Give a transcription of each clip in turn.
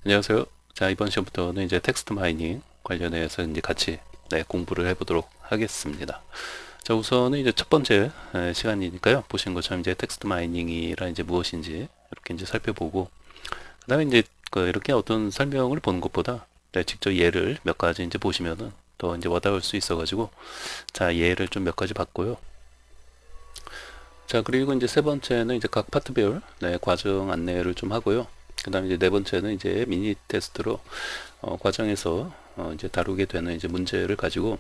안녕하세요. 자, 이번 시험부터는 이제 텍스트 마이닝 관련해서 이제 같이 공부를 해보도록 하겠습니다. 자, 우선은 이제 첫 번째 시간이니까요. 보신 것처럼 이제 텍스트 마이닝이란 이제 무엇인지 이렇게 이제 살펴보고, 그다음에 이제 이렇게 어떤 설명을 보는 것보다 직접 예를 몇 가지 이제 보시면은 더 이제 와닿을 수 있어가지고, 자, 예를 좀 몇 가지 봤고요. 자, 그리고 이제 세 번째는 이제 각 파트별 과정 안내를 좀 하고요. 그 다음에 이제 네 번째는 이제 미니 테스트로 과정에서 이제 다루게 되는 이제 문제를 가지고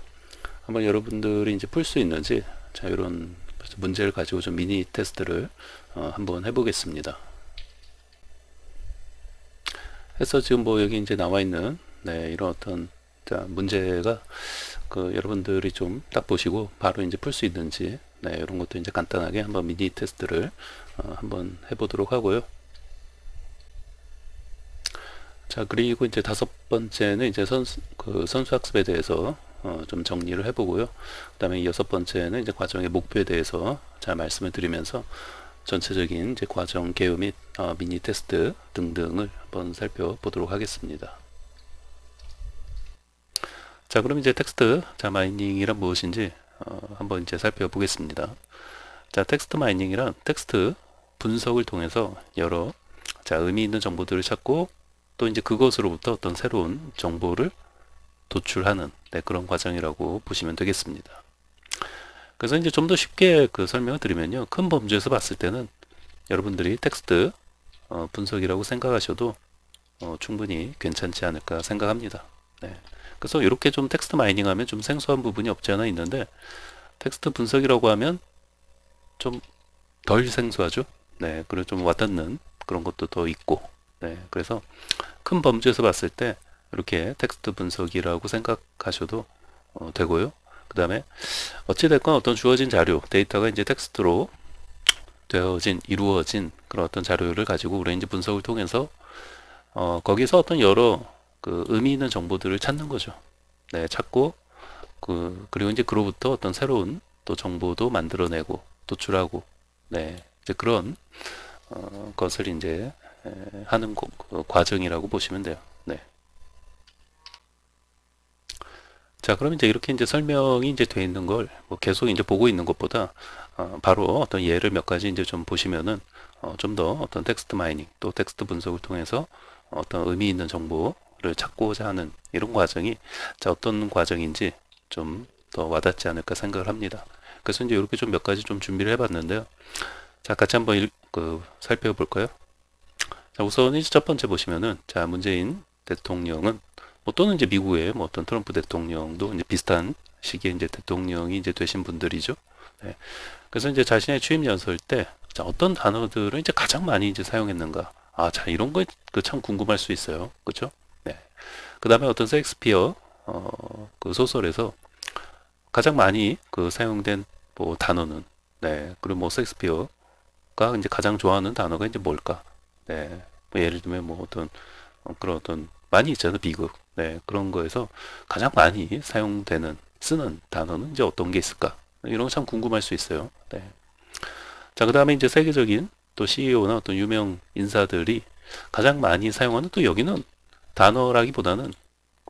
한번 여러분들이 이제 풀 수 있는지, 자, 이런 문제를 가지고 좀 미니 테스트를 한번 해보겠습니다. 해서 지금 뭐 여기 이제 나와 있는 이런 어떤 문제가 여러분들이 좀 딱 보시고 바로 이제 풀 수 있는지, 이런 것도 이제 간단하게 한번 미니 테스트를 한번 해보도록 하고요. 자, 그리고 이제 다섯 번째는 이제 선수 학습에 대해서 좀 정리를 해보고요. 그 다음에 여섯 번째는 이제 과정의 목표에 대해서 잘 말씀을 드리면서 전체적인 이제 과정 개요 및 미니 테스트 등등을 한번 살펴보도록 하겠습니다. 자, 그럼 이제 텍스트 마이닝이란 무엇인지 한번 이제 살펴보겠습니다. 자, 텍스트 마이닝이란 텍스트 분석을 통해서 여러 의미 있는 정보들을 찾고 또 이제 그것으로부터 어떤 새로운 정보를 도출하는 그런 과정이라고 보시면 되겠습니다. 그래서 이제 좀 더 쉽게 설명을 드리면요, 큰 범주에서 봤을 때는 여러분들이 텍스트 분석이라고 생각하셔도 충분히 괜찮지 않을까 생각합니다. 그래서 이렇게 좀 텍스트 마이닝 하면 좀 생소한 부분이 없지 않아 있는데, 텍스트 분석이라고 하면 좀 덜 생소하죠. 그리고 좀 와닿는 그런 것도 더 있고, 그래서 큰 범주에서 봤을 때 이렇게 텍스트 분석이라고 생각하셔도 되고요. 그 다음에 어찌됐건 어떤 주어진 자료, 데이터가 이제 텍스트로 이루어진 그런 어떤 자료를 가지고 우리 이제 분석을 통해서 거기서 어떤 여러 의미 있는 정보들을 찾는 거죠. 찾고 그리고 이제 그로부터 어떤 새로운 또 정보도 만들어내고 도출하고, 이제 그런 것을 이제 하는 과정이라고 보시면 돼요. 자, 그럼 이제 이렇게 이제 설명이 이제 돼 있는 걸 뭐 계속 이제 보고 있는 것보다 바로 어떤 예를 몇 가지 이제 좀 보시면은 좀 더 어떤 텍스트 마이닝 또 텍스트 분석을 통해서 어떤 의미 있는 정보를 찾고자 하는 이런 과정이 어떤 과정인지 좀 더 와닿지 않을까 생각을 합니다. 그래서 이제 이렇게 좀 몇 가지 좀 준비를 해봤는데요. 자, 같이 한번 살펴볼까요? 자, 우선 이제 첫 번째 보시면은, 자, 문재인 대통령은 또는 이제 미국의 뭐 어떤 트럼프 대통령도 이제 비슷한 시기에 이제 대통령이 이제 되신 분들이죠. 그래서 이제 자신의 취임 연설 때, 자, 어떤 단어들을 이제 가장 많이 이제 사용했는가? 자, 이런 거 참 궁금할 수 있어요. 그렇죠? 그 다음에 어떤 셰익스피어 소설에서 가장 많이 사용된 뭐 단어는, 그리고 뭐 셰익스피어가 이제 가장 좋아하는 단어가 이제 뭘까? 뭐 예를 들면 뭐 어떤 그런 어떤 많이 있잖아요, 비극. 그런 거에서 가장 많이 쓰는 단어는 이제 어떤 게 있을까? 이런 거 참 궁금할 수 있어요. 자, 그 다음에 이제 세계적인 또 CEO나 어떤 유명 인사들이 가장 많이 사용하는, 또 여기는 단어라기보다는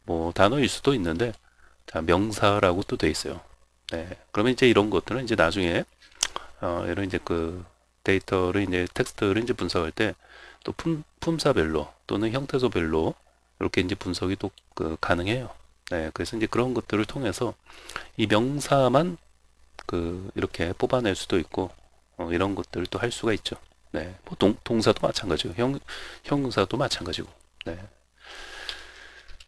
뭐 단어일 수도 있는데, 자, 명사라고 또 돼 있어요. 그러면 이제 이런 것들은 이제 나중에 이런 이제 데이터를 이제 텍스트를 이제 분석할 때 또 품사별로 또는 형태소별로 이렇게 이제 분석이 또 가능해요. 그래서 이제 그런 것들을 통해서 이 명사만 이렇게 뽑아낼 수도 있고 이런 것들을 또 할 수가 있죠. 뭐 동사도 마찬가지고 형용사도 마찬가지고.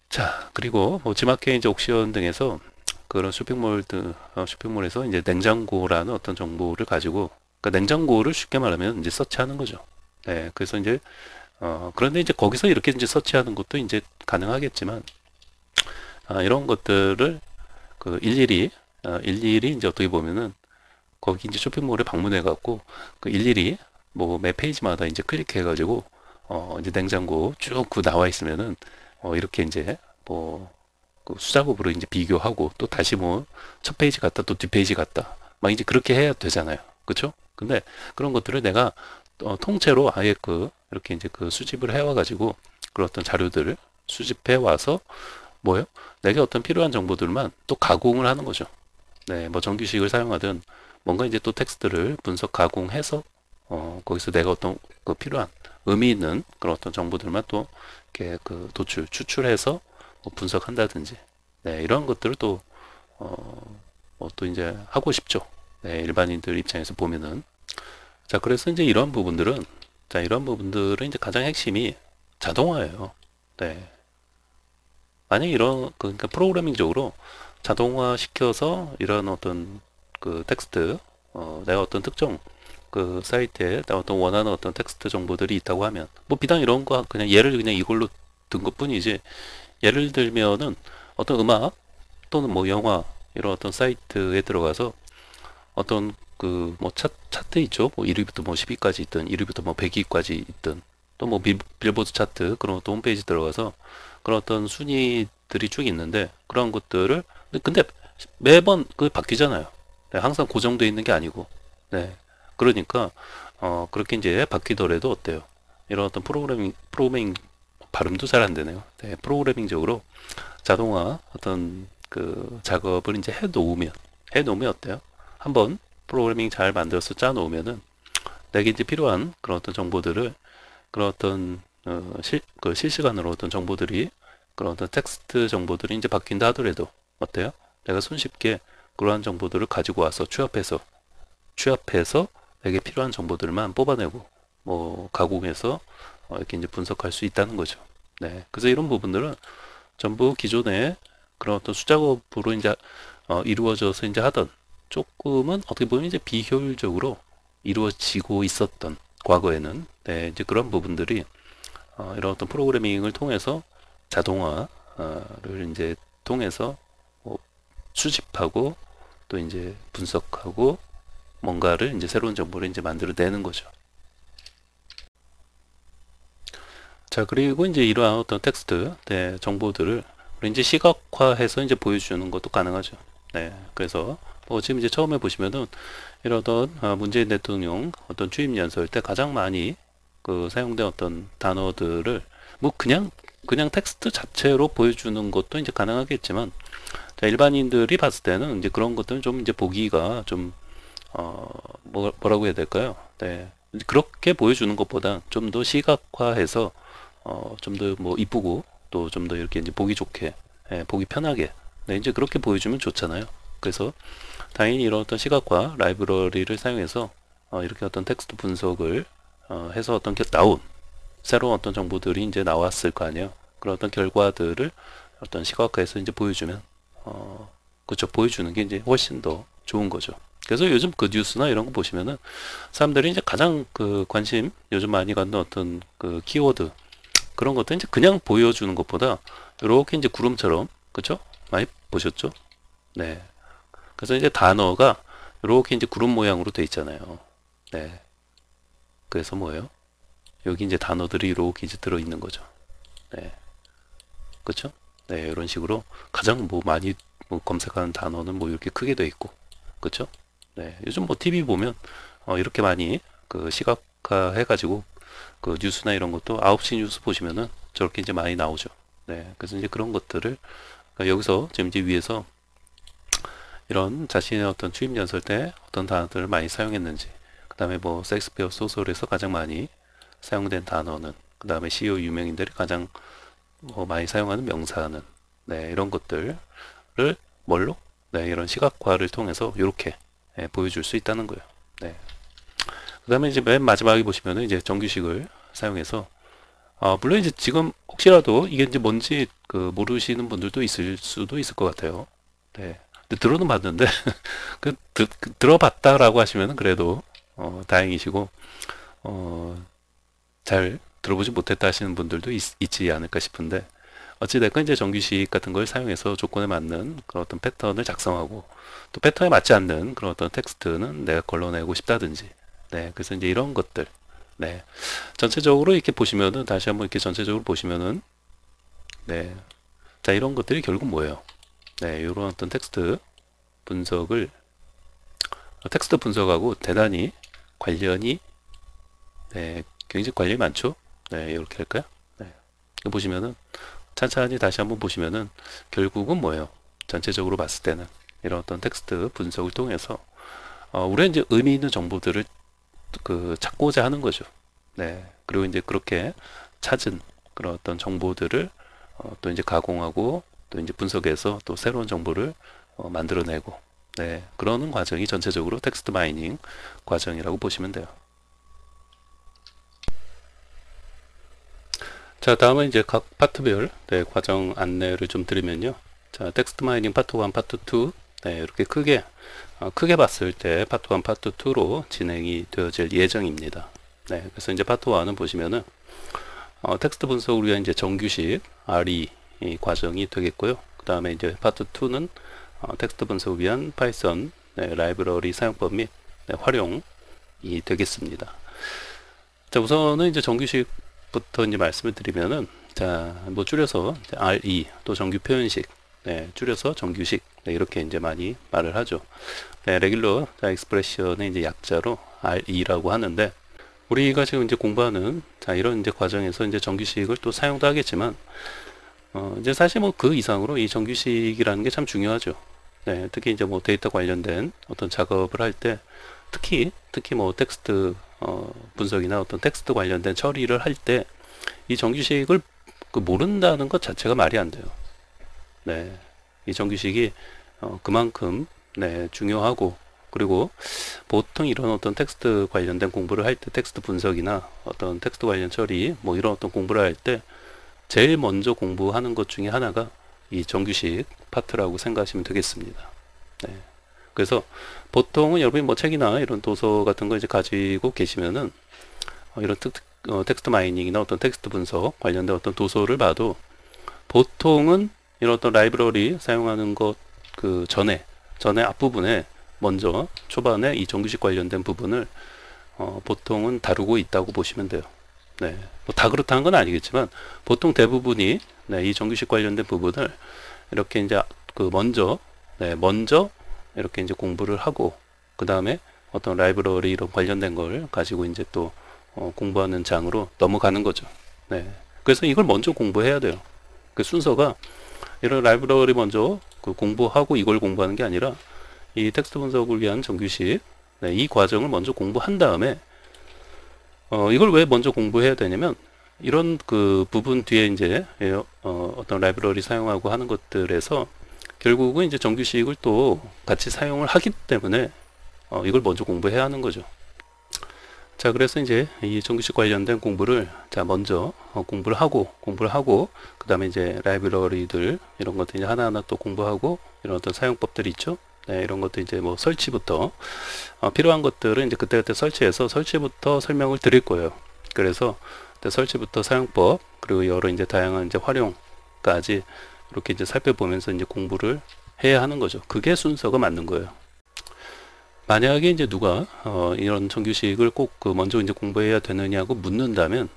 자, 그리고 뭐 지마켓 이제 옥션 등에서 그런 쇼핑몰에서 이제 냉장고라는 어떤 정보를 가지고, 그러니까 냉장고를 쉽게 말하면 이제 서치하는 거죠. 그래서 이제 그런데 이제 거기서 이렇게 이제 서치하는 것도 이제 가능하겠지만, 이런 것들을 일일이 이제 어떻게 보면은 거기 이제 쇼핑몰에 방문해 갖고 일일이 뭐 매 페이지마다 이제 클릭해 가지고 이제 냉장고 쭉 나와 있으면은 이렇게 이제 뭐 수작업으로 이제 비교하고 또 다시 뭐 첫 페이지 갔다 또 뒷페이지 갔다 막 이제 그렇게 해야 되잖아요. 그렇죠? 근데 그런 것들을 내가 통째로 아예 이렇게 이제 수집을 해와 가지고 그런 어떤 자료들을 수집해 와서 뭐예요? 내게 어떤 필요한 정보들만 또 가공을 하는 거죠. 네, 뭐 정규식을 사용하든 뭔가 이제 또 텍스트를 분석 가공해서 거기서 내가 어떤 그 필요한 의미 있는 그런 어떤 정보들만 또 이렇게 그 추출해서 뭐 분석한다든지 네, 이런 것들을 또 또 이제 하고 싶죠. 네, 일반인들 입장에서 보면은 자, 그래서 이제 이런 부분들은 자, 이런 부분들은 이제 가장 핵심이 자동화예요. 네. 만약 이런 그러니까 프로그래밍적으로 자동화 시켜서 이런 어떤 그 텍스트 내가 어떤 특정 그 사이트에 내가 어떤 원하는 어떤 텍스트 정보들이 있다고 하면 뭐 비단 이런 거 그냥 예를 그냥 이걸로 든 것뿐이지 예를 들면은 어떤 음악 또는 뭐 영화 이런 어떤 사이트에 들어가서 어떤 그 뭐 차트 있죠. 뭐 1위부터 뭐 10위까지 있든 1위부터 뭐 100위까지 있든 또 뭐 빌보드 차트 그런 것도 홈페이지 들어가서 그런 어떤 순위들이 쭉 있는데 그런 것들을 근데 매번 그 바뀌잖아요. 네, 항상 고정되어 있는 게 아니고 네. 그러니까 그렇게 이제 바뀌더라도 어때요? 이런 어떤 프로그래밍 발음도 잘 안 되네요. 네, 프로그래밍적으로 자동화 어떤 그 작업을 이제 해 놓으면 어때요? 한번 프로그래밍 잘 만들어서 짜 놓으면은 내게 이제 필요한 그런 어떤 정보들을 그런 어떤 그 실시간으로 어떤 정보들이 그런 어떤 텍스트 정보들이 이제 바뀐다 하더라도 어때요? 내가 손쉽게 그러한 정보들을 가지고 와서 취합해서 내게 필요한 정보들만 뽑아내고 뭐 가공해서 이렇게 이제 분석할 수 있다는 거죠. 네. 그래서 이런 부분들은 전부 기존에 그런 어떤 수작업으로 이제 이루어져서 이제 하던 조금은 어떻게 보면 이제 비효율적으로 이루어지고 있었던 과거에는 네, 이제 그런 부분들이 이런 어떤 프로그래밍을 통해서 자동화를 이제 통해서 뭐 수집하고 또 이제 분석하고 뭔가를 이제 새로운 정보를 이제 만들어내는 거죠. 자, 그리고 이제 이러한 어떤 텍스트, 네, 정보들을 이제 시각화해서 이제 보여주는 것도 가능하죠. 네, 그래서 뭐 지금 이제 처음에 보시면은 이러던 문재인 대통령 어떤 취임 연설 때 가장 많이 그 사용된 어떤 단어들을 뭐 그냥 텍스트 자체로 보여주는 것도 이제 가능하겠지만 자, 일반인들이 봤을 때는 이제 그런 것들은 좀 이제 보기가 좀 뭐라고 해야 될까요? 네. 그렇게 보여주는 것보다 좀 더 시각화해서 좀 더 뭐 이쁘고 또 좀 더 이렇게 이제 보기 좋게 보기 편하게 네, 이제 그렇게 보여주면 좋잖아요. 그래서 당연히 이런 어떤 시각화 라이브러리를 사용해서 이렇게 어떤 텍스트 분석을 해서 어떤 게 나온 새로운 어떤 정보들이 이제 나왔을 거 아니에요. 그런 어떤 결과들을 어떤 시각화해서 이제 보여주면 그쵸 보여주는 게 이제 훨씬 더 좋은 거죠. 그래서 요즘 그 뉴스나 이런 거 보시면은 사람들이 이제 가장 그 관심 요즘 많이 갖는 어떤 그 키워드 그런 것도 이제 그냥 보여주는 것보다 이렇게 이제 구름처럼 그쵸? 많이 보셨죠? 네. 그래서 이제 단어가 이렇게 이제 구름 모양으로 돼 있잖아요. 네. 그래서 뭐예요? 여기 이제 단어들이 이렇게 이제 들어 있는 거죠. 네. 그쵸? 네. 이런 식으로 가장 뭐 많이 뭐 검색하는 단어는 뭐 이렇게 크게 돼 있고. 그쵸? 네. 요즘 뭐 TV 보면 이렇게 많이 그 시각화 해가지고 그 뉴스나 이런 것도 9시 뉴스 보시면은 저렇게 이제 많이 나오죠. 네. 그래서 이제 그런 것들을 그러니까 여기서 지금 이제 위에서 이런 자신의 어떤 취임 연설 때 어떤 단어들을 많이 사용했는지, 그 다음에 뭐 섹스피어 소설에서 가장 많이 사용된 단어는, 그 다음에 CEO 유명인들이 가장 뭐 많이 사용하는 명사는, 네, 이런 것들을 뭘로? 네, 이런 시각화를 통해서 이렇게 보여줄 수 있다는 거예요. 네. 그 다음에 이제 맨 마지막에 보시면은 이제 정규식을 사용해서 물론 이제 지금 혹시라도 이게 이제 뭔지 그 모르시는 분들도 있을 수도 있을 것 같아요. 네. 근데 들어는 봤는데 들어봤다라고 하시면은 그래도 다행이시고 어, 잘 들어보지 못했다 하시는 분들도 있지 않을까 싶은데 어찌됐건 이제 정규식 같은 걸 사용해서 조건에 맞는 그런 어떤 패턴을 작성하고 또 패턴에 맞지 않는 그런 어떤 텍스트는 내가 걸러내고 싶다든지 네 그래서 이제 이런 것들 네 전체적으로 이렇게 보시면은 다시 한번 이렇게 전체적으로 보시면은 네 자 이런 것들이 결국 뭐예요 네 이런 어떤 분석을 텍스트 분석하고 대단히 관련이 네 굉장히 관련이 많죠 네 이렇게 할까요 네 보시면은 찬찬히 다시 한번 보시면은 결국은 뭐예요? 전체적으로 봤을 때는 이런 어떤 텍스트 분석을 통해서 우리가 이제 의미 있는 정보들을 찾고자 하는 거죠. 네. 그리고 이제 그렇게 찾은 그런 어떤 정보들을 또 이제 가공하고 또 이제 분석해서 또 새로운 정보를 만들어내고, 네. 그러는 과정이 전체적으로 텍스트 마이닝 과정이라고 보시면 돼요. 자, 다음은 이제 각 파트별 네, 과정 안내를 좀 드리면요. 자, 텍스트 마이닝 파트 1, 파트 2 네, 이렇게 크게 봤을 때 파트 1, 파트 2로 진행이 되어질 예정입니다. 네, 그래서 이제 파트 1은 보시면은 텍스트 분석을 위한 이제 정규식 RE 이 과정이 되겠고요. 그 다음에 이제 파트 2는 텍스트 분석을 위한 파이썬 네, 라이브러리 사용법 및 네, 활용이 되겠습니다. 자, 우선은 이제 정규식부터 이제 말씀을 드리면은, 자, 뭐 줄여서 RE 또 정규 표현식, 네, 줄여서 정규식, 네, 이렇게 이제 많이 말을 하죠. 네, 레귤러 익스프레션의 이제 약자로 RE라고 하는데, 우리가 지금 이제 공부하는 자 이런 이제 과정에서 이제 정규식을 또 사용도 하겠지만, 이제 사실 뭐 그 이상으로 이 정규식이라는 게 참 중요하죠. 네, 특히 이제 뭐 데이터 관련된 어떤 작업을 할 때, 특히 뭐 텍스트 분석이나 어떤 텍스트 관련된 처리를 할 때 이 정규식을 모른다는 것 자체가 말이 안 돼요. 네, 이 정규식이 그만큼 네, 중요하고, 그리고 보통 이런 어떤 텍스트 관련된 공부를 할 때, 텍스트 분석이나 어떤 텍스트 관련 처리 뭐 이런 어떤 공부를 할 때 제일 먼저 공부하는 것 중에 하나가 이 정규식 파트라고 생각하시면 되겠습니다. 네. 그래서 보통은 여러분이 뭐 책이나 이런 도서 같은 거 이제 가지고 계시면은 이런 텍스트 마이닝이나 어떤 텍스트 분석 관련된 어떤 도서를 봐도 보통은 이런 어떤 라이브러리 사용하는 것 전에 앞부분에 먼저 초반에 이 정규식 관련된 부분을 보통은 다루고 있다고 보시면 돼요. 네, 뭐 다 그렇다는 건 아니겠지만 보통 대부분이 네, 이 정규식 관련된 부분을 이렇게 이제 먼저 이렇게 이제 공부를 하고, 그 다음에 어떤 라이브러리 이런 관련된 걸 가지고 이제 또 공부하는 장으로 넘어가는 거죠. 네, 그래서 이걸 먼저 공부해야 돼요. 그 순서가 이런 라이브러리 먼저 공부하고 이걸 공부하는 게 아니라 이 텍스트 분석을 위한 정규식 네, 이 과정을 먼저 공부한 다음에 이걸 왜 먼저 공부해야 되냐면, 이런 부분 뒤에 이제 어떤 라이브러리 사용하고 하는 것들에서 결국은 이제 정규식을 또 같이 사용을 하기 때문에 이걸 먼저 공부해야 하는 거죠. 자, 그래서 이제 이 정규식 관련된 공부를 자 먼저 공부를 하고 그 다음에 이제 라이브러리들 이런 것들 이제 하나하나 또 공부하고, 이런 어떤 사용법들이 있죠. 네, 이런 것도 이제 뭐 설치부터 필요한 것들은 이제 그때그때 설치부터 설명을 드릴 거예요. 그래서 설치부터 사용법, 그리고 여러 이제 다양한 이제 활용까지 이렇게 이제 살펴보면서 이제 공부를 해야 하는 거죠. 그게 순서가 맞는 거예요. 만약에 이제 누가 이런 정규식을 꼭 먼저 이제 공부해야 되느냐고 묻는다면,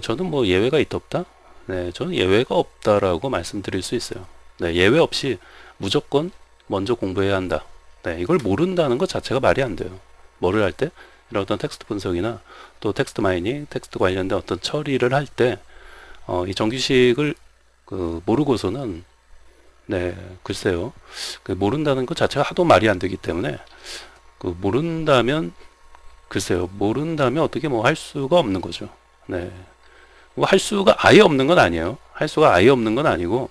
저는 뭐 예외가 있다 없다? 네, 저는 예외가 없다라고 말씀드릴 수 있어요. 네, 예외 없이 무조건 먼저 공부해야 한다. 네, 이걸 모른다는 것 자체가 말이 안 돼요. 뭐를 할 때? 이런 어떤 텍스트 분석이나 또 텍스트 마이닝, 텍스트 관련된 어떤 처리를 할 때, 이 정규식을 모르고서는, 네, 글쎄요. 모른다는 것 자체가 하도 말이 안 되기 때문에, 모른다면 어떻게 뭐 할 수가 없는 거죠. 네. 뭐 할 수가 아예 없는 건 아니에요. 할 수가 아예 없는 건 아니고,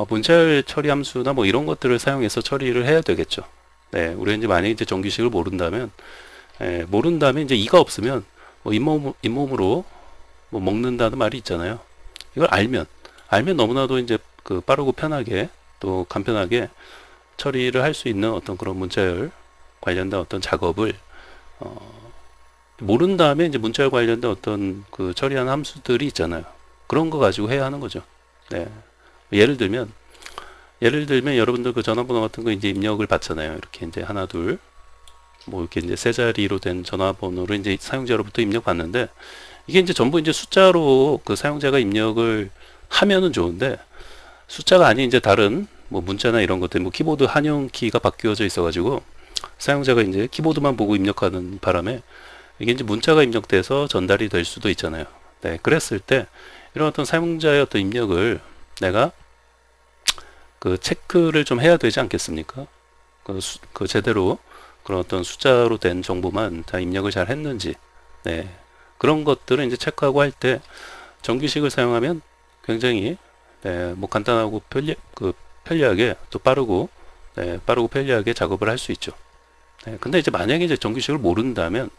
문자열 처리 함수나 뭐 이런 것들을 사용해서 처리를 해야 되겠죠. 네, 우리가 이제 만약에 이제 정규식을 모른다면 이제 이가 없으면 뭐 잇몸으로 뭐 먹는다는 말이 있잖아요. 이걸 알면 너무나도 이제 빠르고 편하게 또 간편하게 처리를 할 수 있는 어떤 그런 문자열 관련된 어떤 작업을 모른 다음에 이제 문자열 관련된 어떤 처리하는 함수들이 있잖아요. 그런 거 가지고 해야 하는 거죠. 네. 예를 들면 여러분들 전화번호 같은 거 이제 입력을 받잖아요. 이렇게 이제 하나 둘 뭐 이렇게 이제 세 자리로 된 전화번호를 이제 사용자로부터 입력 받는데, 이게 이제 전부 이제 숫자로 사용자가 입력을 하면은 좋은데, 숫자가 아닌 이제 다른 뭐 문자나 이런 것들, 뭐 키보드 한영 키가 바뀌어져 있어가지고 사용자가 이제 키보드만 보고 입력하는 바람에 이게 이제 문자가 입력돼서 전달이 될 수도 있잖아요. 네, 그랬을 때 이런 어떤 사용자의 어떤 입력을 내가 그 체크를 좀 해야 되지 않겠습니까? 그 제대로 그런 어떤 숫자로 된 정보만 다 입력을 잘 했는지, 네. 그런 것들을 이제 체크하고 할 때 정규식을 사용하면 굉장히, 네, 뭐 간단하고 편리하게 또 빠르고, 네, 빠르고 편리하게 작업을 할 수 있죠. 네, 근데 이제 만약에 이제 정규식을 모른다면,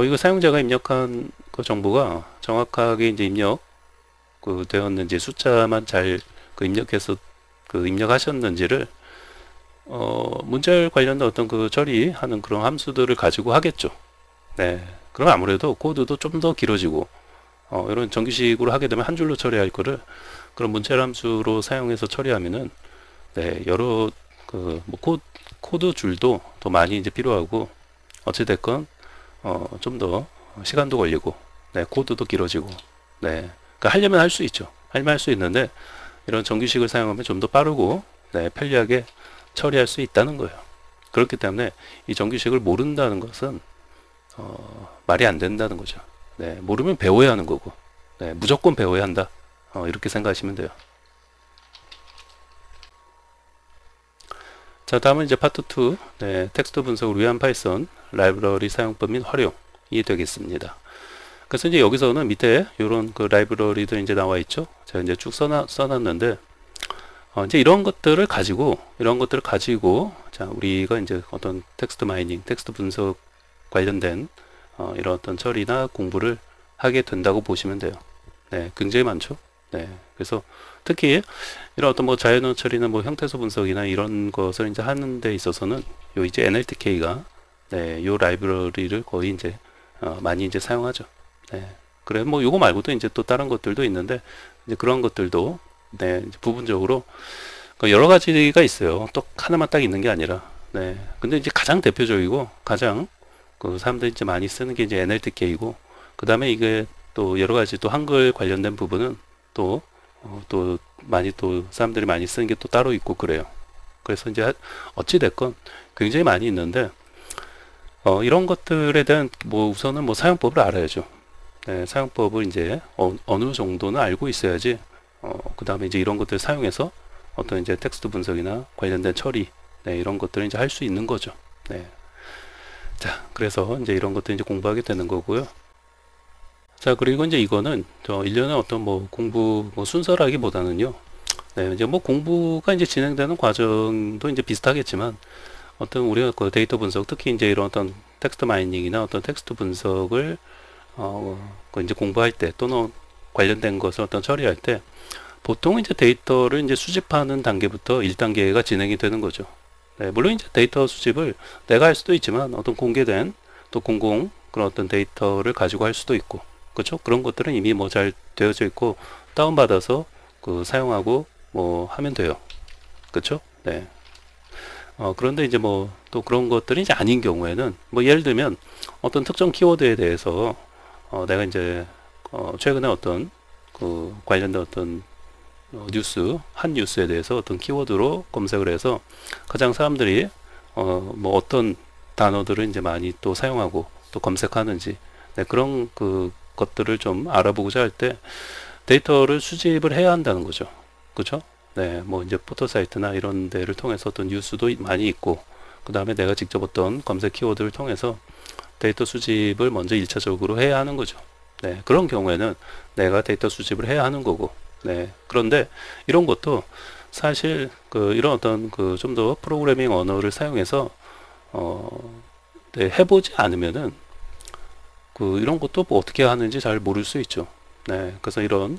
이거 사용자가 입력한 그 정보가 정확하게 이제 되었는지, 숫자만 잘 입력해서 입력하셨는지를 문자열 관련된 어떤 그 처리하는 그런 함수들을 가지고 하겠죠. 네. 그럼 아무래도 코드도 좀 더 길어지고, 이런 정규식으로 하게 되면 한 줄로 처리할 거를 그런 문자열 함수로 사용해서 처리하면은, 네, 여러 뭐 코드 줄도 더 많이 이제 필요하고, 어찌됐건, 좀 더 시간도 걸리고, 네, 코드도 길어지고, 네. 그러니까 하려면 할 수 있죠. 하려면 할 수 있는데, 이런 정규식을 사용하면 좀 더 빠르고, 네, 편리하게 처리할 수 있다는 거예요. 그렇기 때문에 이 정규식을 모른다는 것은 말이 안 된다는 거죠. 네, 모르면 배워야 하는 거고, 네, 무조건 배워야 한다. 이렇게 생각하시면 돼요. 자, 다음은 이제 파트 2, 네, 텍스트 분석을 위한 파이썬 라이브러리 사용법 및 활용이 되겠습니다. 그래서 이제 여기서는 밑에 이런 그 라이브러리도 이제 나와 있죠. 제가 이제 쭉 써놨는데, 이제 이런 것들을 가지고, 자, 우리가 이제 어떤 텍스트 마이닝, 텍스트 분석 관련된, 이런 어떤 처리나 공부를 하게 된다고 보시면 돼요. 네, 굉장히 많죠. 네, 그래서 특히 이런 어떤 뭐 자연어 처리나 뭐 형태소 분석이나 이런 것을 이제 하는 데 있어서는 요 이제 NLTK가, 네, 요 라이브러리를 거의 이제, 많이 이제 사용하죠. 네, 그래, 뭐 요거 말고도 이제 또 다른 것들도 있는데, 이제 그런 것들도, 네, 이제 부분적으로 여러 가지가 있어요. 또 하나만 딱 있는 게 아니라. 네. 근데 이제 가장 대표적이고 가장 사람들이 이제 많이 쓰는 게 이제 NLTK이고, 그 다음에 이게 또 여러 가지 또 한글 관련된 부분은 또 많이 또 사람들이 많이 쓰는 게 또 따로 있고 그래요. 그래서 이제 어찌 됐건 굉장히 많이 있는데, 이런 것들에 대한 뭐 우선은 뭐 사용법을 알아야죠. 네, 사용법을 이제 어느 정도는 알고 있어야지, 그 다음에 이제 이런 것들을 사용해서 어떤 이제 텍스트 분석이나 관련된 처리, 네, 이런 것들을 이제 할 수 있는 거죠. 네. 자, 그래서 이제 이런 것들 이제 공부하게 되는 거고요. 자, 그리고 이제 이거는 저 일련의 어떤 뭐 공부 뭐 순서라기보다는요. 네, 이제 뭐 공부가 이제 진행되는 과정도 이제 비슷하겠지만, 어떤 우리가 그 데이터 분석, 특히 이제 이런 어떤 텍스트 마이닝이나 어떤 텍스트 분석을 그 이제 공부할 때, 또는 관련된 것을 어떤 처리할 때, 보통 이제 데이터를 이제 수집하는 단계부터 1단계가 진행이 되는 거죠. 네, 물론 이제 데이터 수집을 내가 할 수도 있지만, 어떤 공개된 또 공공 그런 어떤 데이터를 가지고 할 수도 있고, 그렇죠? 그런 것들은 이미 뭐 잘 되어져 있고 다운받아서 사용하고 뭐 하면 돼요. 그렇죠? 네. 그런데 이제 뭐 또 그런 것들이 이제 아닌 경우에는, 뭐 예를 들면 어떤 특정 키워드에 대해서 내가 이제 최근에 어떤 관련된 어떤 한 뉴스에 대해서 어떤 키워드로 검색을 해서 가장 사람들이 뭐 어떤 단어들을 이제 많이 또 사용하고 또 검색하는지, 네, 그런 것들을 좀 알아보고자 할 때 데이터를 수집을 해야 한다는 거죠. 그렇죠? 네, 뭐 이제 포털 사이트나 이런 데를 통해서 어떤 뉴스도 많이 있고, 그 다음에 내가 직접 어떤 검색 키워드를 통해서 데이터 수집을 먼저 1차적으로 해야 하는 거죠. 네, 그런 경우에는 내가 데이터 수집을 해야 하는 거고, 네, 그런데 이런 것도 사실 이런 어떤 좀 더 프로그래밍 언어를 사용해서 네, 해보지 않으면은 이런 것도 뭐 어떻게 하는지 잘 모를 수 있죠. 네, 그래서 이런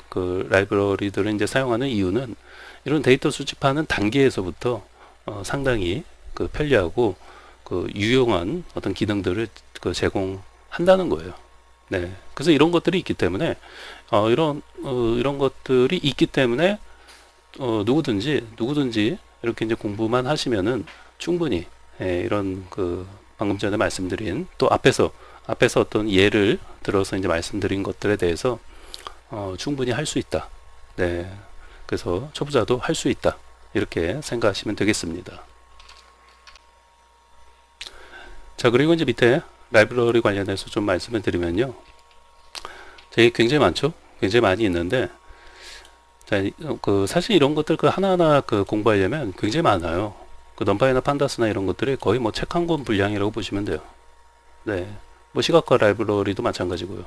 라이브러리들을 이제 사용하는 이유는 이런 데이터 수집하는 단계에서부터 상당히 편리하고 유용한 어떤 기능들을 제공한다는 거예요. 네, 그래서 이런 것들이 있기 때문에 이런 것들이 있기 때문에 누구든지 이렇게 이제 공부만 하시면은 충분히, 예, 이런 방금 전에 말씀드린 또 앞에서 어떤 예를 들어서 이제 말씀드린 것들에 대해서 충분히 할 수 있다. 네, 그래서 초보자도 할 수 있다. 이렇게 생각하시면 되겠습니다. 자, 그리고 이제 밑에 라이브러리 관련해서 좀 말씀을 드리면요. 굉장히 많죠? 굉장히 많이 있는데, 자, 사실 이런 것들 그 하나하나 그 공부하려면 굉장히 많아요. 그 넘파이나 판다스나 이런 것들이 거의 뭐 책 한 권 분량이라고 보시면 돼요. 네. 뭐 시각화 라이브러리도 마찬가지고요.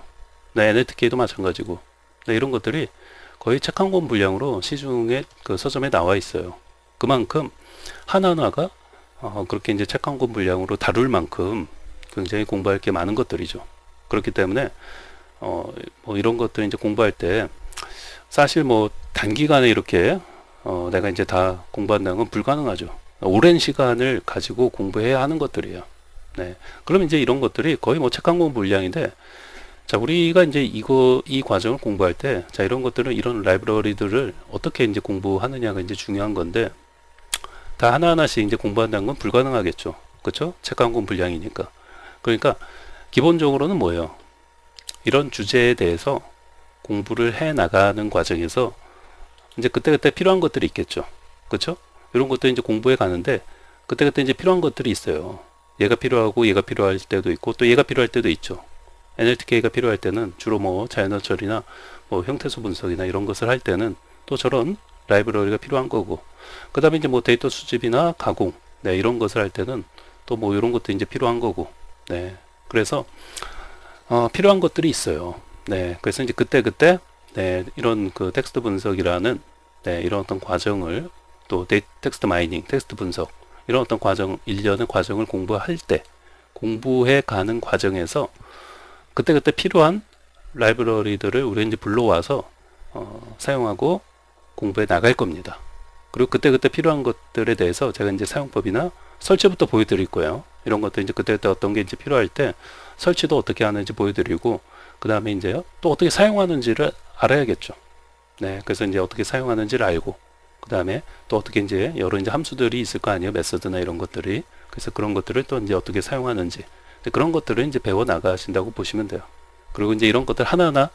네, NLTK도 마찬가지고. 네, 이런 것들이 거의 책 한 권 분량으로 시중에 그 서점에 나와 있어요. 그만큼 하나하나가 그렇게 이제 책 한 권 분량으로 다룰 만큼 굉장히 공부할 게 많은 것들이죠. 그렇기 때문에 뭐 이런 것들 이제 공부할 때 사실 뭐 단기간에 이렇게 내가 이제 다 공부한다는 건 불가능하죠. 오랜 시간을 가지고 공부해야 하는 것들이에요. 네. 그럼 이제 이런 것들이 거의 뭐 책 한 권 분량인데, 자, 우리가 이제 이 과정을 공부할 때, 자, 이런 것들은 이런 라이브러리들을 어떻게 이제 공부하느냐가 이제 중요한 건데, 다 하나하나씩 이제 공부한다는 건 불가능하겠죠. 그쵸? 책 한 권 분량이니까. 그러니까, 기본적으로는 뭐예요? 이런 주제에 대해서 공부를 해 나가는 과정에서 이제 그때그때 필요한 것들이 있겠죠. 그쵸? 이런 것들 이제 공부해 가는데, 그때그때 이제 필요한 것들이 있어요. 얘가 필요하고 얘가 필요할 때도 있고 또 얘가 필요할 때도 있죠. NLTK가 필요할 때는 주로 뭐 자연어 처리나 뭐 형태소 분석이나 이런 것을 할 때는 또 저런 라이브러리가 필요한 거고, 그 다음에 이제 뭐 데이터 수집이나 가공, 네, 이런 것을 할 때는 또 뭐 이런 것도 이제 필요한 거고, 네, 그래서 필요한 것들이 있어요. 네, 그래서 이제 그때그때 네, 이런 그 텍스트 분석이라는 네, 이런 어떤 과정을 또 텍스트 마이닝, 텍스트 분석 이런 어떤 과정, 일련의 과정을 공부할 때 공부해 가는 과정에서 그때그때 필요한 라이브러리들을 우리 이제 불러와서 사용하고 공부해 나갈 겁니다. 그리고 그때그때 필요한 것들에 대해서 제가 이제 사용법이나 설치부터 보여드릴 거예요. 이런 것들 이제 그때그때 어떤 게 이제 필요할 때 설치도 어떻게 하는지 보여드리고, 그 다음에 이제요 또 어떻게 사용하는지를 알아야겠죠. 네, 그래서 이제 어떻게 사용하는지를 알고, 그 다음에 또 어떻게 이제 여러 이제 함수들이 있을 거 아니에요, 메서드나 이런 것들이. 그래서 그런 것들을 또 이제 어떻게 사용하는지, 그런 것들을 이제 배워 나가신다고 보시면 돼요. 그리고 이제 이런 것들 하나하나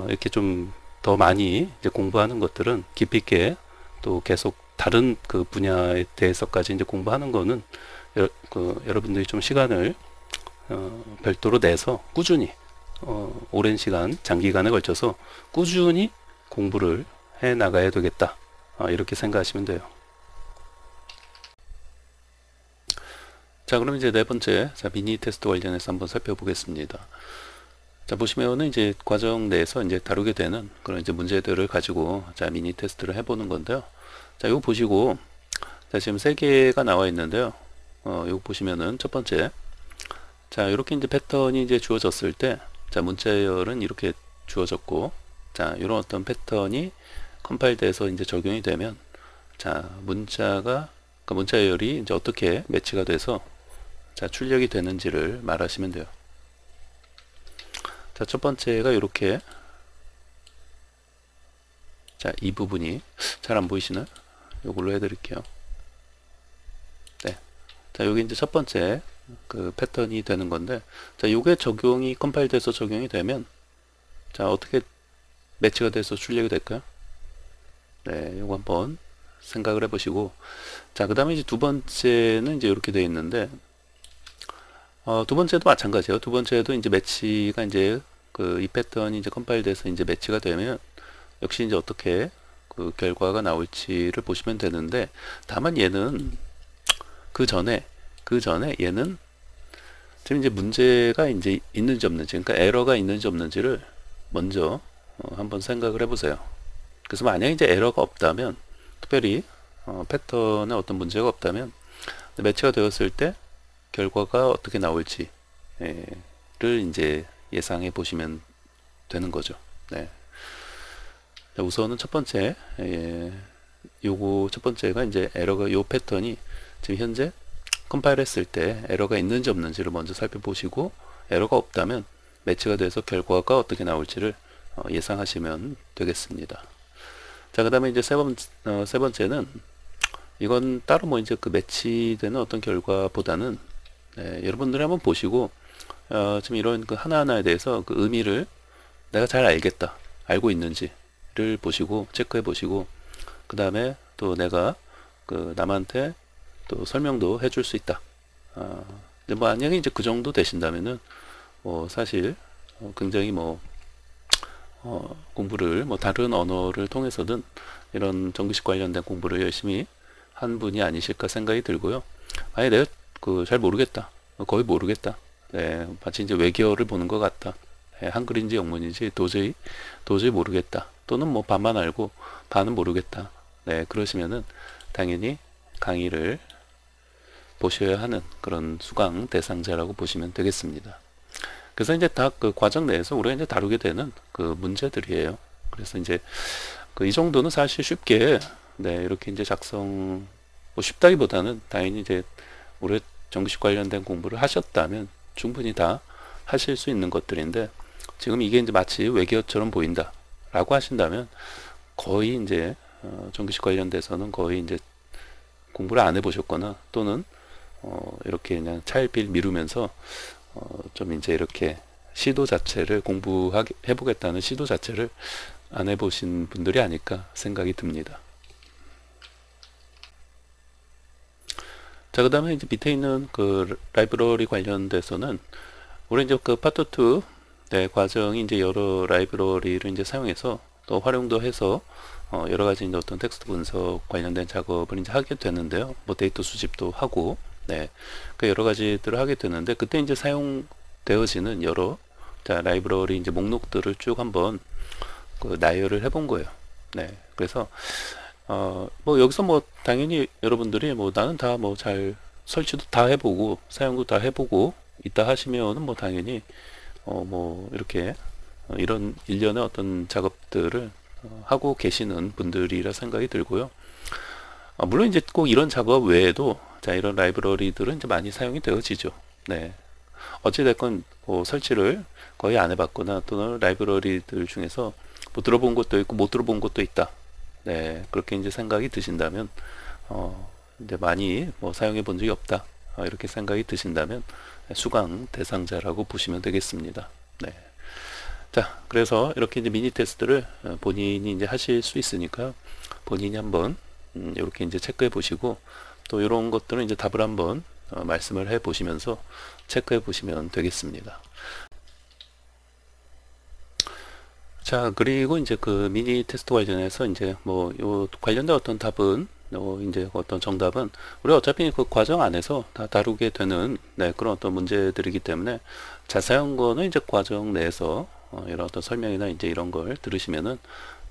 이렇게 좀 더 많이 이제 공부하는 것들은 깊이 있게 또 계속 다른 그 분야에 대해서까지 이제 공부하는 거는 여러분들이 좀 시간을 별도로 내서 꾸준히 오랜 시간, 장기간에 걸쳐서 꾸준히 공부를 해 나가야 되겠다. 이렇게 생각하시면 돼요. 자, 그럼 이제 네 번째, 자, 미니 테스트 관련해서 한번 살펴보겠습니다. 자, 보시면은 이제 과정 내에서 이제 다루게 되는 그런 이제 문제들을 가지고 자, 미니 테스트를 해보는 건데요. 자, 이거 보시고, 자, 지금 세 개가 나와 있는데요. 이거 보시면은 첫 번째, 자, 이렇게 이제 패턴이 이제 주어졌을 때, 자, 문자열은 이렇게 주어졌고, 자, 이런 어떤 패턴이 컴파일돼서 이제 적용이 되면, 자, 그 문자열이 이제 어떻게 매치가 돼서, 자, 출력이 되는지를 말하시면 돼요. 자, 첫 번째가 이렇게, 자, 이 부분이 잘 안 보이시나요? 이걸로 해드릴게요. 네. 자, 여기 이제 첫 번째 그 패턴이 되는 건데, 자, 요게 적용이 컴파일돼서 적용이 되면, 자, 어떻게 매치가 돼서 출력이 될까요? 네, 요거 한번 생각을 해보시고, 자, 그 다음에 이제 두 번째는 이제 이렇게 되어 있는데, 두 번째도 마찬가지예요. 두 번째도 이제 매치가 이제 이 패턴이 이제 컴파일돼서 이제 매치가 되면 역시 이제 어떻게 그 결과가 나올지를 보시면 되는데, 다만 얘는 그 전에 얘는 지금 이제 문제가 이제 있는지 없는지, 그러니까 에러가 있는지 없는지를 먼저 한번 생각을 해보세요. 그래서 만약 이제 에러가 없다면, 특별히 패턴에 어떤 문제가 없다면 매치가 되었을 때 결과가 어떻게 나올지를 이제 예상해 보시면 되는 거죠. 네. 자, 우선은 첫 번째, 요거 첫 번째가 이제 에러가 요 패턴이 지금 현재 컴파일 했을 때 에러가 있는지 없는지를 먼저 살펴보시고, 에러가 없다면 매치가 돼서 결과가 어떻게 나올지를 예상하시면 되겠습니다. 자, 그 다음에 이제 세 번째는 이건 따로 뭐 이제 그 매치되는 어떤 결과보다는 여러분들이 한번 보시고 지금 이런 그 하나하나에 대해서 그 의미를 내가 잘 알고 있는지를 보시고 체크해 보시고, 그 다음에 또 내가 그 남한테 또 설명도 해줄 수 있다. 근데 만약에 이제 그 정도 되신다면은 사실 굉장히 공부를 뭐 다른 언어를 통해서든 이런 정규식 관련된 공부를 열심히 한 분이 아니실까 생각이 들고요. 아예 내가 그 잘 모르겠다. 거의 모르겠다. 네, 마치 이제 외계어를 보는 것 같다. 네, 한글인지 영문인지 도저히 모르겠다. 또는 뭐 반만 알고 반은 모르겠다. 네, 그러시면은 당연히 강의를 보셔야 하는 그런 수강 대상자라고 보시면 되겠습니다. 그래서 이제 다 그 과정 내에서 우리가 이제 다루게 되는 그 문제들이에요. 그래서 이제 그 이 정도는 사실 쉽게 네, 이렇게 이제 작성 뭐 쉽다기보다는 당연히 이제 올해 정규식 관련된 공부를 하셨다면 충분히 다 하실 수 있는 것들인데 지금 이게 이제 마치 외계어처럼 보인다 라고 하신다면 거의 이제 정규식 관련돼서는 거의 이제 공부를 안 해보셨거나 또는 이렇게 그냥 차일피일 미루면서 좀 이제 이렇게 시도 자체를 공부하게 해보겠다는 시도 자체를 안 해보신 분들이 아닐까 생각이 듭니다. 자, 그 다음에 이제 밑에 있는 그 라이브러리 관련돼서는 우리 이제 그 파트 2 네, 과정이 이제 여러 라이브러리를 이제 사용해서 또 활용도 해서 여러 가지 이제 어떤 텍스트 분석 관련된 작업을 이제 하게 되는데요. 뭐 데이터 수집도 하고, 네, 그 여러 가지들을 하게 되는데 그때 이제 사용되어지는 여러 자, 라이브러리 이제 목록들을 쭉 한번 그 나열을 해본 거예요. 네, 그래서 뭐 여기서 뭐 당연히 여러분들이 뭐 나는 다 뭐 잘 설치도 다 해보고 사용도 다 해보고 있다 하시면은 뭐 당연히 뭐 이렇게 이런 일련의 어떤 작업들을 하고 계시는 분들이라 생각이 들고요. 물론 이제 꼭 이런 작업 외에도 자 이런 라이브러리들은 이제 많이 사용이 되어지죠. 네. 어찌됐건 뭐 설치를 거의 안 해봤거나 또는 라이브러리들 중에서 뭐 들어본 것도 있고 못 들어본 것도 있다. 네, 그렇게 이제 생각이 드신다면 이제 많이 뭐 사용해 본 적이 없다. 이렇게 생각이 드신다면 수강 대상자라고 보시면 되겠습니다. 네. 자, 그래서 이렇게 이제 미니 테스트를 본인이 이제 하실 수 있으니까 본인이 한번 이렇게 이제 체크해 보시고 또 이런 것들은 이제 답을 한번 말씀을 해 보시면서 체크해 보시면 되겠습니다. 자, 그리고 이제 그 미니 테스트 관련해서 이제 뭐 요 관련된 어떤 답은 이제 어떤 정답은 우리 어차피 그 과정 안에서 다 다루게 되는 네, 그런 어떤 문제들이기 때문에 자세한 거는 이제 과정 내에서 이런 어떤 설명이나 이제 이런 걸 들으시면은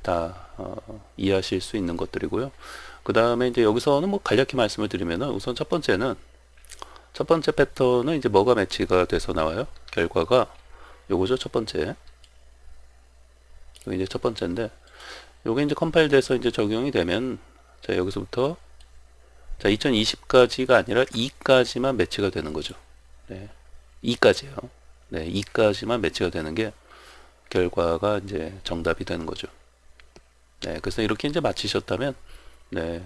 다 이해하실 수 있는 것들이고요. 그 다음에 이제 여기서는 뭐 간략히 말씀을 드리면은 우선 첫 번째 패턴은 이제 뭐가 매치가 돼서 나와요? 결과가 요거죠. 첫 번째. 요게 이제 첫 번째인데 요게 이제 컴파일 돼서 이제 적용이 되면 자 여기서부터 자 2020까지가 아니라 2까지만 매치가 되는 거죠. 네. 2까지요. 네, 2까지만 매치가 되는 게 결과가 이제 정답이 되는 거죠. 네, 그래서 이렇게 이제 맞히셨다면 네,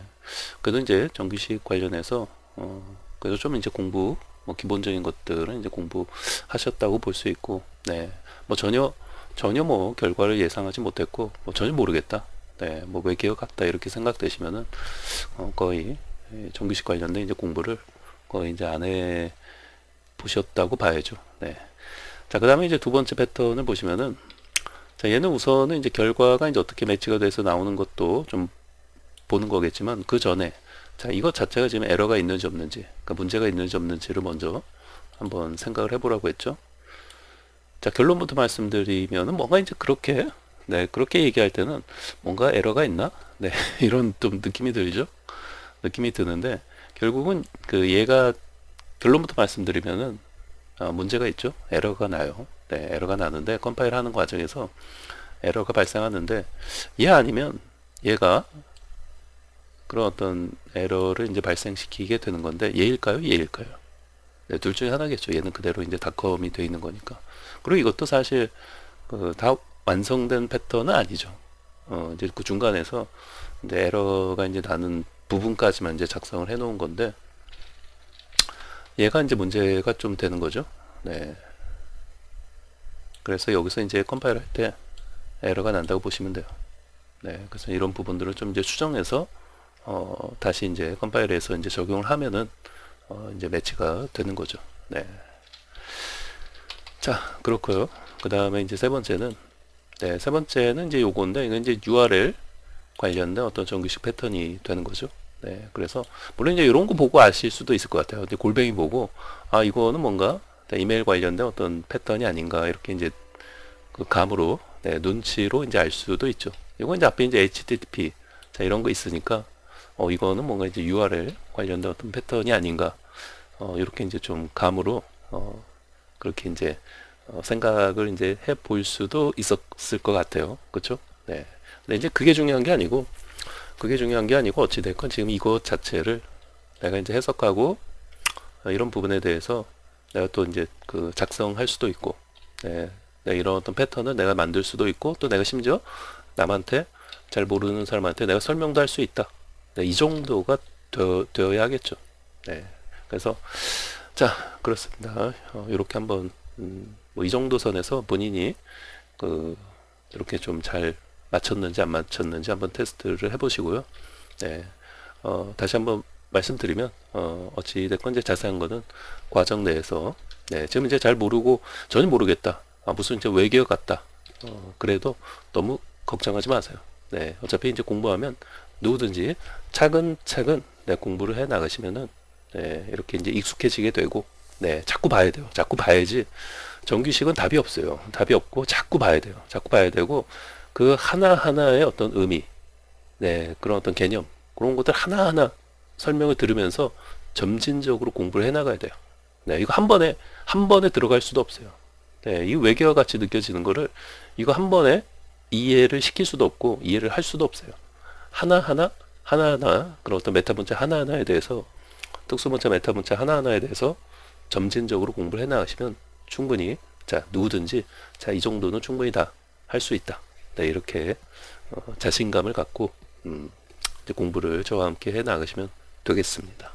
그래도 이제 정규식 관련해서 그래도 좀 이제 공부 뭐 기본적인 것들은 이제 공부하셨다고 볼 수 있고 네, 뭐 전혀 뭐 결과를 예상하지 못했고 뭐 전혀 모르겠다. 네, 뭐 외계어 같다 이렇게 생각되시면은 거의 정규식 관련된 이제 공부를 거의 이제 안 해 보셨다고 봐야죠. 네. 자, 그다음에 이제 두 번째 패턴을 보시면은 자, 얘는 우선은 이제 결과가 이제 어떻게 매치가 돼서 나오는 것도 좀 보는 거겠지만 그 전에 자, 이것 자체가 지금 에러가 있는지 없는지, 그러니까 문제가 있는지 없는지를 먼저 한번 생각을 해보라고 했죠. 자, 결론부터 말씀드리면은 뭔가 이제 그렇게 네, 그렇게 얘기할 때는 뭔가 에러가 있나? 네, 이런 좀 느낌이 들죠? 느낌이 드는데 결국은 그 얘가 결론부터 말씀드리면은 문제가 있죠. 에러가 나요. 네, 에러가 나는데 컴파일 하는 과정에서 에러가 발생하는데 얘 아니면 얘가 그런 어떤 에러를 이제 발생시키게 되는 건데 얘일까요? 얘일까요? 네, 둘 중에 하나겠죠. 얘는 그대로 이제 닷컴이 되어 있는 거니까. 그리고 이것도 사실 다 완성된 패턴은 아니죠. 이제 그 중간에서 이제 에러가 이제 나는 부분까지만 이제 작성을 해 놓은 건데 얘가 이제 문제가 좀 되는 거죠. 네. 그래서 여기서 이제 컴파일 할 때 에러가 난다고 보시면 돼요. 네. 그래서 이런 부분들을 좀 이제 수정해서 다시 이제 컴파일해서 이제 적용을 하면은 이제 매치가 되는 거죠. 네. 자, 그렇고요. 그 다음에 이제 세 번째는 네, 세 번째는 이제 요건데, 이건 이제 URL 관련된 어떤 정규식 패턴이 되는 거죠. 네, 그래서 물론 이제 이런 거 보고 아실 수도 있을 것 같아요. 근데 골뱅이 보고 아 이거는 뭔가 이메일 관련된 어떤 패턴이 아닌가 이렇게 이제 그 감으로 눈치로 이제 알 수도 있죠. 이건 이제 앞에 이제 HTTP 자 이런 거 있으니까 이거는 뭔가 이제 URL 관련된 어떤 패턴이 아닌가 이렇게 이제 좀 감으로 그렇게 이제 생각을 이제 해 볼 수도 있었을 것 같아요. 그렇죠? 네. 근데 이제 그게 중요한 게 아니고 어찌됐건 지금 이것 자체를 내가 이제 해석하고 이런 부분에 대해서 내가 또 이제 그 작성할 수도 있고 네, 이런 어떤 패턴을 내가 만들 수도 있고 또 내가 심지어 남한테 잘 모르는 사람한테 내가 설명도 할 수 있다. 네, 이 정도가 되어야 하겠죠. 네, 그래서 자 그렇습니다. 이렇게 한번 뭐 이 정도 선에서 본인이 그 이렇게 좀 잘 맞췄는지 안 맞췄는지 한번 테스트를 해보시고요. 네, 다시 한번 말씀드리면 어찌됐건 이제 자세한 거는 과정 내에서 네, 지금 이제 잘 모르고 전혀 모르겠다. 아, 무슨 이제 외계어 같다. 그래도 너무 걱정하지 마세요. 네, 어차피 이제 공부하면 누구든지 차근차근 네, 공부를 해 나가시면은 네, 이렇게 이제 익숙해지게 되고 네, 자꾸 봐야 돼요. 자꾸 봐야지 정규식은 답이 없어요. 답이 없고 자꾸 봐야 돼요. 자꾸 봐야 되고 그 하나하나의 어떤 의미 네, 그런 어떤 개념, 그런 것들 하나하나 설명을 들으면서 점진적으로 공부를 해 나가야 돼요. 네, 이거 한 번에 들어갈 수도 없어요. 네, 이 외계와 같이 느껴지는 거를 이거 한 번에 이해를 시킬 수도 없고 이해를 할 수도 없어요. 하나하나, 그런 어떤 메타 문자 하나하나에 대해서, 특수 문자 메타 문자 하나하나에 대해서 점진적으로 공부를 해 나가시면 충분히, 자, 누구든지, 자, 이 정도는 충분히 다 할 수 있다. 네, 이렇게 자신감을 갖고 이제 공부를 저와 함께 해 나가시면 되겠습니다.